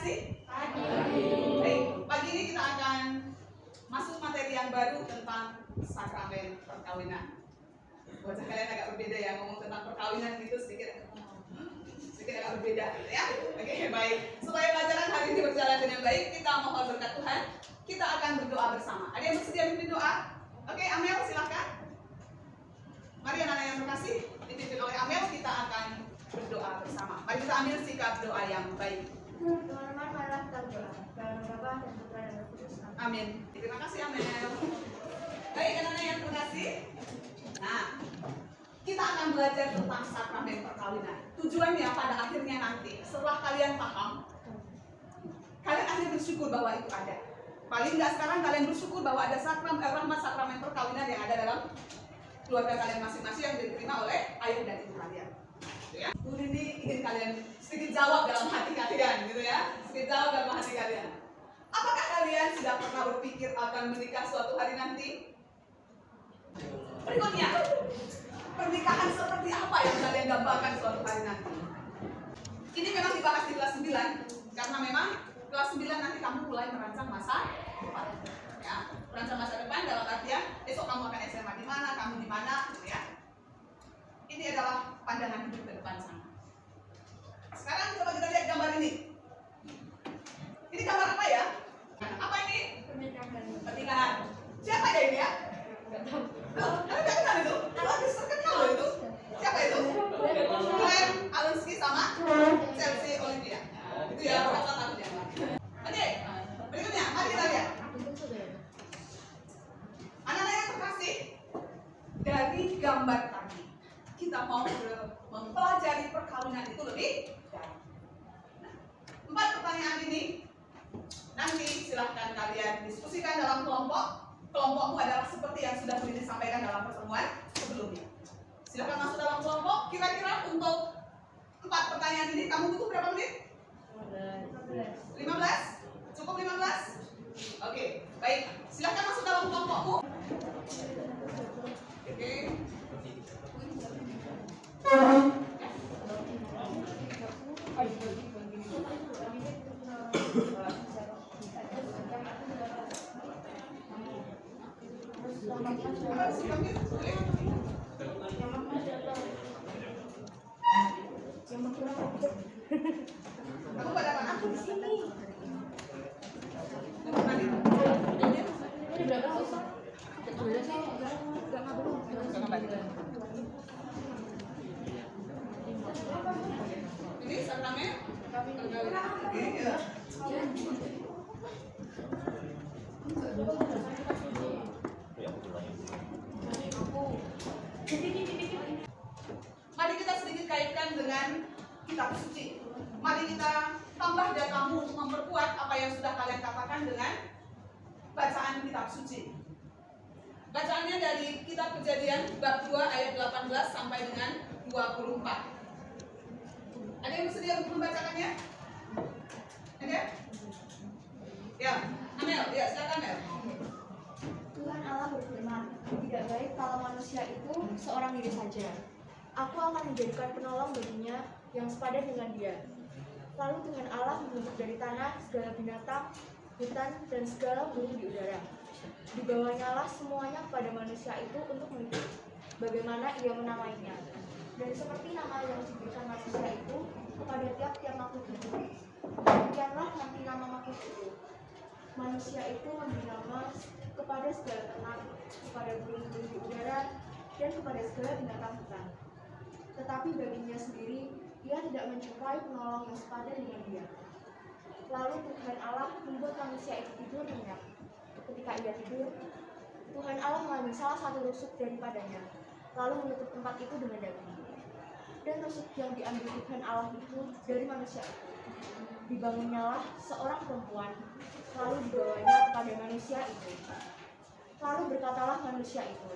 kasih? Pagi. Baik, pagi ini kita akan masuk materi yang baru tentang sakramen perkawinan. Buat kalian agak berbeda ya, ngomong tentang perkawinan gitu sedikit agak berbeda gitu ya. Oke, baik. Supaya pelajaran hari ini berjalan dengan baik, kita mohon berkat Tuhan. Kita akan berdoa bersama. Ada yang bersedia memimpin doa? Oke, Amel silahkan. Mari anak-anak yang terkasih, dipimpin oleh Amel, kita akan berdoa bersama. Mari kita ambil sikap doa yang baik. Teman-teman, marilah kita berdoa. Dalam nama Bapa dan Putra dan Roh Kudus. Amin. Terima kasih Amel. Baik anak-anak yang terkasih. Nah, kita akan belajar tentang sakramen perkawinan. Tujuannya pada akhirnya nanti, setelah kalian paham, kalian akan bersyukur bahwa itu ada. Paling nggak sekarang kalian bersyukur bahwa ada rahmat sakramen perkawinan yang ada dalam keluarga kalian masing-masing yang diterima oleh ayah dan ibu kalian. Gitu ya. Ini ingin kalian sedikit jawab dalam hati kalian, gitu ya. Sedikit jawab dalam hati kalian. Apakah kalian sudah pernah berpikir akan menikah suatu hari nanti? Berikutnya, pernikahan seperti apa yang kalian gambarkan suatu hari nanti? Ini memang dibahas di kelas 9, karena memang kelas 9 nanti kamu mulai merancang masa depan. Ya, merancang masa depan dalam artian besok kamu akan SMA di mana, kamu di mana, gitu ya. Ini adalah pandangan hidup ke depan sana. Sekarang coba kita lihat gambar ini. Ini gambar apa ya? Apa ini? Pernikahan. Siapa ya ini ya? Loh, kalian gak kenal itu? Artis terkenal loh itu. Siapa itu? Glenn Alensky sama Chelsea Olivia. Itu ya, berapa tahun ya? Oke, berikutnya, mari kita lihat. Anak-anak yang terkasih, dari gambar tadi, kita mau mempelajari perkawinan itu lebih dalam. Nah, 4 pertanyaan ini nanti silahkan kalian diskusikan dalam kelompok. Kelompokmu adalah seperti yang sudah disampaikan dalam pertemuan sebelumnya. Silahkan masuk dalam kelompok. Kira-kira untuk 4 pertanyaan ini kamu butuh berapa menit? 15? Cukup 15? Oke, baik. Silahkan masuk dalam kelompokmu. Oke. Kamu pada mana? Aku di sini. Ini berapa sih? Ini sakramen perkawinan. Iya. Mari kita sedikit kaitkan dengan kitab suci. Mari kita tambah datamu untuk memperkuat apa yang sudah kalian katakan dengan bacaan kitab suci. Bacaannya dari kitab Kejadian bab 2 ayat 18 sampai dengan 24. Ada yang bersedia untuk membacakannya? Ada? Ya, Amel, ya silakan Amel. Tuhan Allah berfirman, tidak baik kalau manusia itu seorang diri saja. Aku akan menjadikan penolong baginya yang sepadan dengan dia. Lalu Tuhan Allah membentuk dari tanah segala binatang, hutan, dan segala burung di udara. Dibawanya lah semuanya kepada manusia itu untuk mengikuti bagaimana ia menamainya. Dan seperti nama yang diberikan manusia itu kepada tiap-tiap makhluk hidup, demikianlah nanti nama makhluk itu. Manusia itu memberi nama kepada segala ternak, kepada burung-burung di udara, dan kepada segala binatang hutan. Tetapi baginya sendiri, ia tidak mencapai penolong yang sepadan dengan dia. Lalu Tuhan Allah membuat manusia itu tidur nyenyak. Ketika ia tidur, Tuhan Allah mengambil salah satu rusuk daripadanya, lalu menutup tempat itu dengan daging. Dan rusuk yang diambil Tuhan Allah itu dari manusia itu. Dibangunnyalah seorang perempuan, lalu dibawanya kepada manusia itu. Lalu berkatalah manusia itu,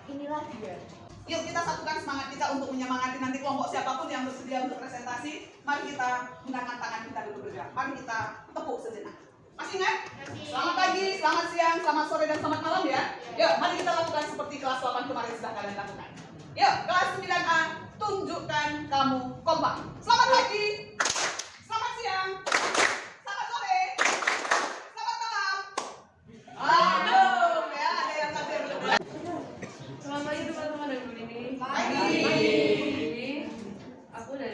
inilah dia. Yuk kita satukan semangat kita untuk menyemangati nanti kelompok siapapun yang bersedia untuk presentasi. Mari kita mengangkat tangan kita dulu bergerak. Mari kita tepuk sejenak. Masih ingat? Selamat pagi, selamat siang, selamat sore, dan selamat malam ya. Yuk, mari kita lakukan seperti kelas 8 kemarin sudah kalian lakukan. Yuk, kelas 9A, tunjukkan kamu kompak. Selamat pagi, selamat siang,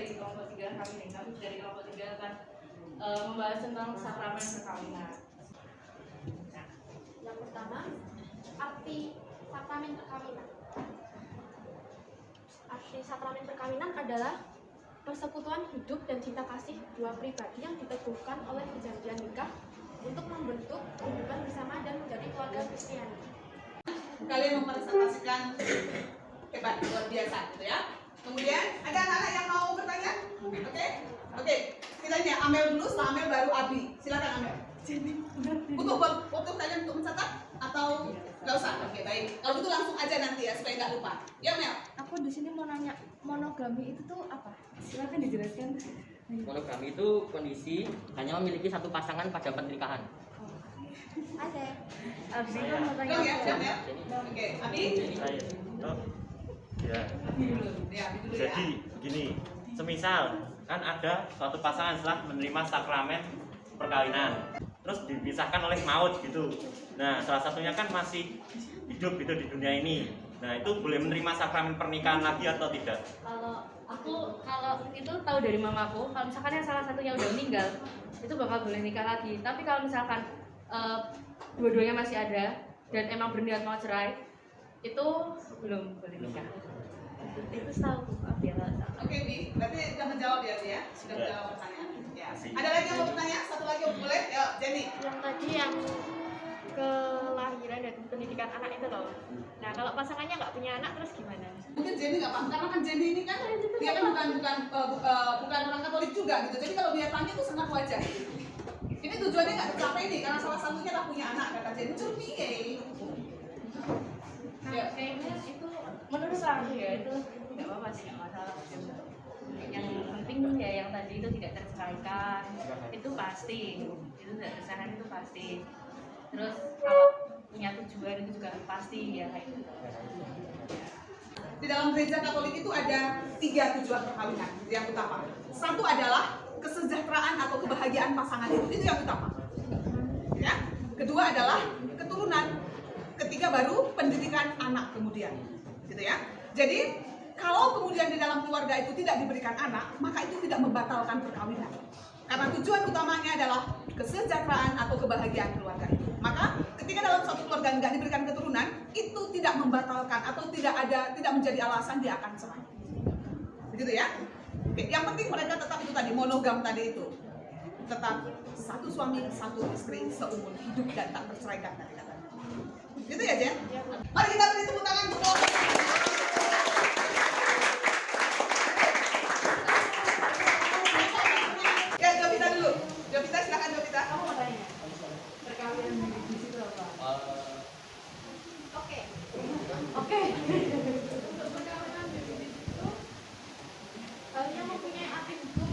dari kelompok 3 kami nih. Kami dari kelompok 3 akan membahas tentang sakramen perkawinan. Nah, yang pertama, arti sakramen perkawinan. Arti sakramen perkawinan adalah persekutuan hidup dan cinta kasih dua pribadi yang diteguhkan oleh perjanjian nikah untuk membentuk kehidupan bersama dan menjadi keluarga Kristiani. Kalian mempresentasikan hebat, luar biasa gitu ya. Kemudian ada anak-anak yang mau bertanya? Oke. Silahkan Amel dulu, setelah Amel baru Abi. Silakan Amel. Butuh waktu kalian untuk mencatat atau nggak usah? Oke, baik. Kalau gitu langsung aja nanti ya supaya nggak lupa. Ya Mel. Aku di sini mau nanya, monogami itu tuh apa? Silakan dijelaskan. Monogami itu kondisi hanya memiliki satu pasangan pada pernikahan. Oke. Abis itu Saya- mau tanya. Oh ya, siap ya. Oke, Abi. Saya ya. Abi dulu. Ya, Abi dulu ya. Jadi begini, semisal kan ada suatu pasangan setelah menerima sakramen perkawinan, terus dipisahkan oleh maut gitu. Nah, salah satunya kan masih hidup di dunia ini. Nah, itu boleh menerima sakramen pernikahan lagi atau tidak? Kalau itu tahu dari mamaku, kalau misalkan yang salah satunya udah meninggal, itu bakal boleh nikah lagi. Tapi kalau misalkan dua-duanya masih ada dan emang berniat mau cerai, itu belum boleh nikah. Itu setahu aku ya. Oke, Bi. Berarti sudah menjawab ya, Bi ya? Sudah menjawab pertanyaan. Ya. Ada lagi yang mau bertanya? Satu lagi boleh? Ya, Jenny. Yang tadi yang kelahiran dan pendidikan anak itu loh. Nah, kalau pasangannya nggak punya anak terus gimana? Mungkin Jenny nggak paham karena kan Jenny ini kan dia kan bukan orang Katolik juga gitu. Jadi kalau dia tanya itu sangat wajar. Ini tujuannya nggak tercapai nih karena salah satunya lah punya anak kata Jenny. Curpiye. Nah, Ya. kayaknya itu menurut aku ya itu tidak apa-apa sih, nggak masalah. Yang penting ya yang tadi itu tidak terceraikan, itu pasti. Itu tidak terceraikan itu pasti. Terus kalau punya tujuan itu juga pasti ya kayak gitu. Di dalam gereja Katolik itu ada 3 tujuan perkawinan yang utama. Satu adalah kesejahteraan atau kebahagiaan pasangan itu yang utama. Ya. Kedua adalah keturunan. Ketiga baru pendidikan anak kemudian. Gitu ya. Jadi kalau kemudian di dalam keluarga itu tidak diberikan anak, maka itu tidak membatalkan perkawinan. Karena tujuan utamanya adalah kesejahteraan atau kebahagiaan keluarga itu. Maka ketika dalam suatu keluarga tidak diberikan keturunan, itu tidak membatalkan atau tidak menjadi alasan dia akan cerai. Begitu ya? Oke, yang penting mereka tetap itu tadi monogam tadi itu. Tetap satu suami, satu istri seumur hidup dan tak terceraikan tadi katanya. Gitu ya, Jen? Mari kita beri tepuk tangan untuk ya, Jovita dulu. Jovita, silakan Jovita. Kamu mau tanya perkawinan di situ apa? Oke. Oke. Untuk perkawinan biologis itu harusnya mempunyai arti hukum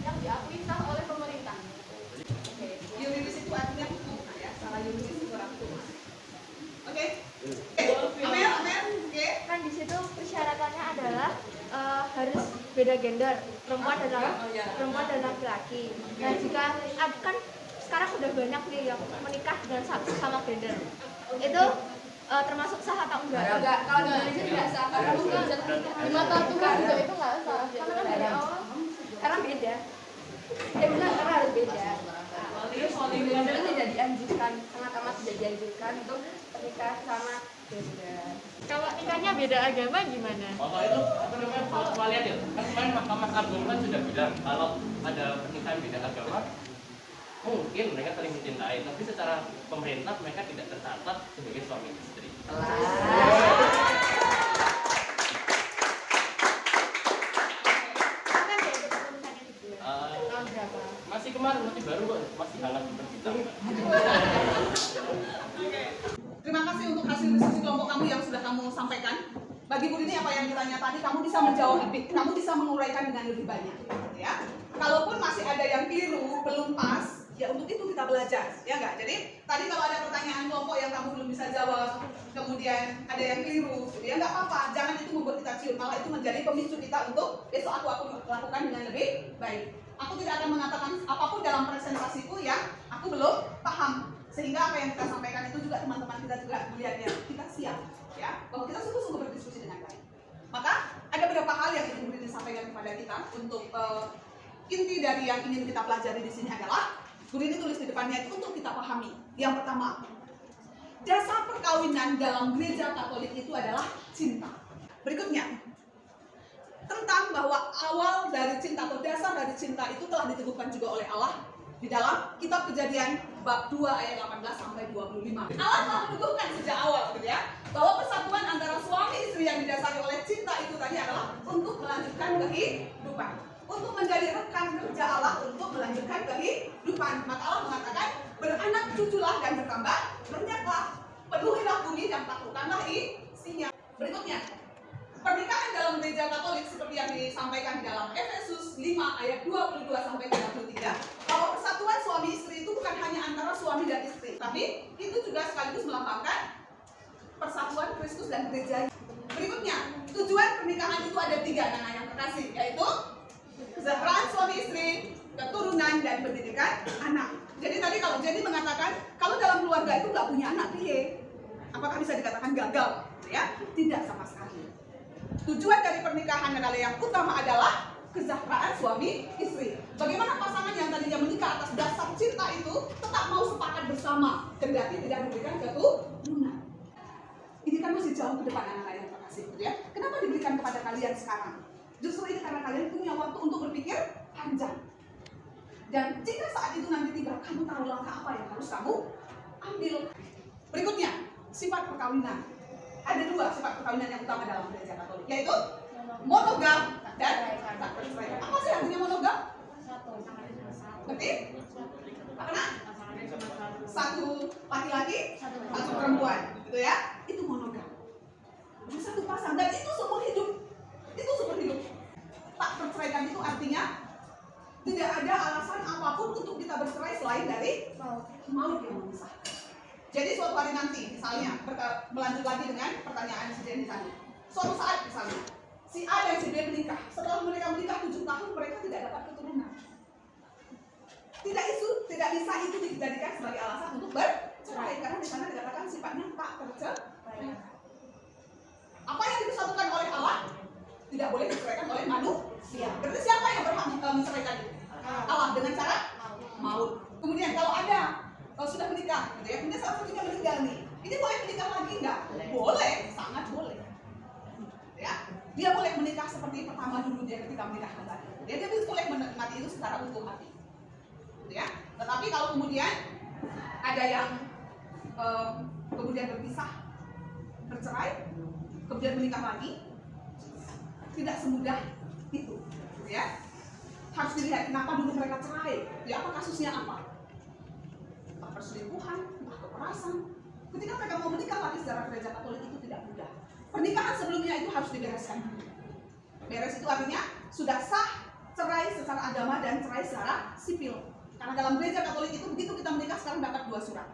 yang diakui sah oleh pemerintah. Oke. Yuridis itu artinya hukum, ya. Salah yuridis itu orang hukum. Oke. Amel, oke. Kan di situ persyaratannya adalah harus beda gender, perempuan dan laki-laki. Nah, jika kan sekarang udah banyak nih yang menikah dengan sama gender, itu termasuk sah atau enggak? Enggak, kalau di Indonesia tidak sah. Karena bukan Di mata Tuhan juga itu enggak sah. Karena kan dari awal, karena beda. Ya benar, karena harus beda. Sebenarnya tidak dianjurkan, sangat-amat tidak dianjurkan untuk menikah sama gender. Kalau nikahnya beda agama gimana? Kalau itu apa namanya perwalian ya? Kan kemarin Mahkamah Agung kan sudah bilang kalau ada pernikahan beda agama mungkin mereka saling mencintai, tapi secara pemerintah mereka tidak tercatat sebagai suami istri. Kan ya itu keputusannya juga. Tahun berapa? Masih kemarin masih baru kok, masih hangat di kita. Terima kasih untuk hasil diskusi kelompok kamu yang sudah kamu sampaikan. Bagi Bu Rini apa yang ditanya tadi, kamu bisa menjawab lebih, kamu bisa menguraikan dengan lebih banyak, ya. Kalaupun masih ada yang keliru, belum pas, ya untuk itu kita belajar, ya enggak? Jadi tadi kalau ada pertanyaan kelompok yang kamu belum bisa jawab, kemudian ada yang keliru, gitu ya enggak apa-apa. Jangan itu membuat kita ciut, malah itu menjadi pemicu kita untuk besok aku lakukan dengan lebih baik. Aku tidak akan mengatakan apapun dalam presentasiku yang aku belum paham. Sehingga apa yang kita sampaikan itu juga teman-teman kita juga melihatnya, kita siap, ya, bahwa kita sungguh-sungguh berdiskusi dengan baik. Maka ada beberapa hal yang ingin disampaikan kepada kita untuk inti dari yang ingin kita pelajari di sini adalah Bu Rini tulis di depannya itu untuk kita pahami. Yang pertama, dasar perkawinan dalam gereja Katolik itu adalah cinta. Berikutnya, tentang bahwa awal dari cinta atau dasar dari cinta itu telah diteguhkan juga oleh Allah di dalam kitab Kejadian bab 2 ayat 18 sampai 25. Allah telah meneguhkan sejak awal gitu ya, bahwa persatuan antara suami istri yang didasari oleh cinta itu tadi adalah untuk melanjutkan kehidupan, untuk menjadi rekan kerja Allah untuk melanjutkan kehidupan. Maka Allah mengatakan, beranak cuculah dan bertambah banyaklah, penuhilah bumi dan taklukkanlah isinya. Berikutnya, pernikahan dalam gereja Katolik seperti yang disampaikan di dalam Efesus 5 ayat 22 sampai 33, bahwa persatuan suami istri itu bukan hanya antara suami dan istri, tapi itu juga sekaligus melambangkan persatuan Kristus dan gereja. Berikutnya, tujuan pernikahan itu ada 3 anak yang terkasih, yaitu kesejahteraan suami istri, keturunan, dan pendidikan anak. Jadi tadi kalau Jenny mengatakan kalau dalam keluarga itu nggak punya anak, piye? Apakah bisa dikatakan gagal? Ya, tidak sama sekali. Tujuan dari pernikahan adalah yang utama adalah kesejahteraan suami istri. Bagaimana pasangan yang tadinya menikah atas dasar cinta itu tetap mau sepakat bersama, kendati tidak memberikan keturunan. Ini kan masih jauh ke depan anak-anak yang terkasih, gitu ya. Kenapa diberikan kepada kalian sekarang? Justru ini karena kalian punya waktu untuk berpikir panjang. Dan jika saat itu nanti tiba, kamu tahu langkah apa yang harus kamu ambil. Berikutnya, sifat perkawinan. Ada 2 sifat perkawinan yang utama dalam gereja Katolik, yaitu monogam dan tak bercerai. Apa sih artinya monogam? Ngerti? Karena 1 laki-laki, 1 perempuan, gitu ya. Itu monogam. Jadi 1 pasang dan itu seumur hidup. Itu seumur hidup. Tak berceraikan itu artinya tidak ada alasan apapun untuk kita bercerai selain dari maut yang memisahkan. Jadi suatu hari nanti, misalnya, melanjut lagi dengan pertanyaan si Jenny tadi. Suatu saat misalnya, si A dan si B menikah. Setelah mereka menikah 7 tahun, mereka tidak dapat keturunan. Tidak bisa itu dijadikan sebagai alasan untuk bercerai, karena di sana dikatakan sifatnya tak tercerai. Apa yang disatukan oleh Allah tidak boleh diceraikan oleh manusia. Berarti siapa yang berhak menceraikan itu? Allah, dengan cara maut. Kemudian kalau sudah menikah, gitu ya, kemudian salah satunya meninggal nih, ini boleh menikah lagi nggak? Boleh, sangat boleh. Ya, dia boleh menikah seperti pertama dulu dia ketika menikah kembali. Dia boleh menikmati itu secara utuh hati. Gitu ya. Tetapi kalau kemudian ada yang kemudian berpisah, bercerai, kemudian menikah lagi, tidak semudah itu. Gitu ya. Harus dilihat kenapa dulu mereka cerai. Ya, apa kasusnya apa? Perselingkuhan, kekerasan. Ketika mereka mau menikah lagi secara gereja Katolik itu tidak mudah. Pernikahan sebelumnya itu harus dibereskan dulu. Beres itu artinya sudah sah cerai secara agama dan cerai secara sipil. Karena dalam gereja Katolik itu begitu kita menikah sekarang dapat 2 surat.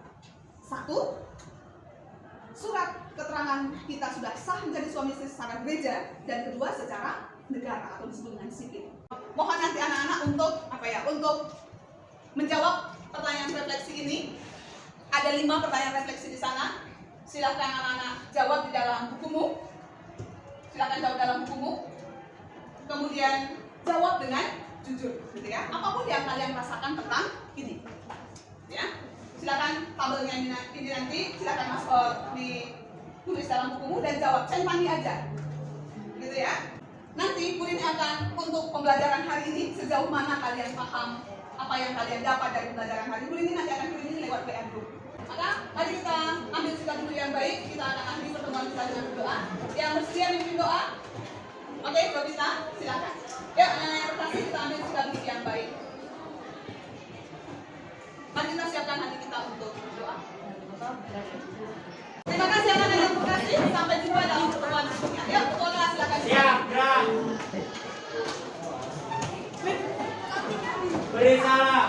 1, surat keterangan kita sudah sah menjadi suami istri secara gereja, dan kedua secara negara atau disebut dengan sipil. Mohon nanti anak-anak untuk untuk menjawab pertanyaan refleksi ini. Ada 5 pertanyaan refleksi di sana. Silakan anak-anak jawab di dalam bukumu. Silakan jawab dalam bukumu. Kemudian jawab dengan jujur, gitu ya. Apapun yang kalian rasakan tentang ini, ya. Silakan tabelnya ini nanti silakan ditulis dalam bukumu dan jawab centangi aja, gitu ya. Nanti Bu Rini akan untuk pembelajaran hari ini sejauh mana kalian paham apa yang kalian dapat dari pembelajaran hari ini nanti akan kirim lewat WA group. Maka mari kita ambil sikap dulu yang baik. Kita akan akhiri pertemuan kita dengan doa. Yang bersedia memimpin doa, oke, kalau bisa silakan. Ya, yang kasih kita ambil sikap dulu yang baik. Mari kita siapkan hati kita untuk berdoa. Terima kasih anak-anak yang terkasih. Sampai jumpa dalam pertemuan berikutnya. Ya, Ola silakan. Siap, gerak. Beri salam.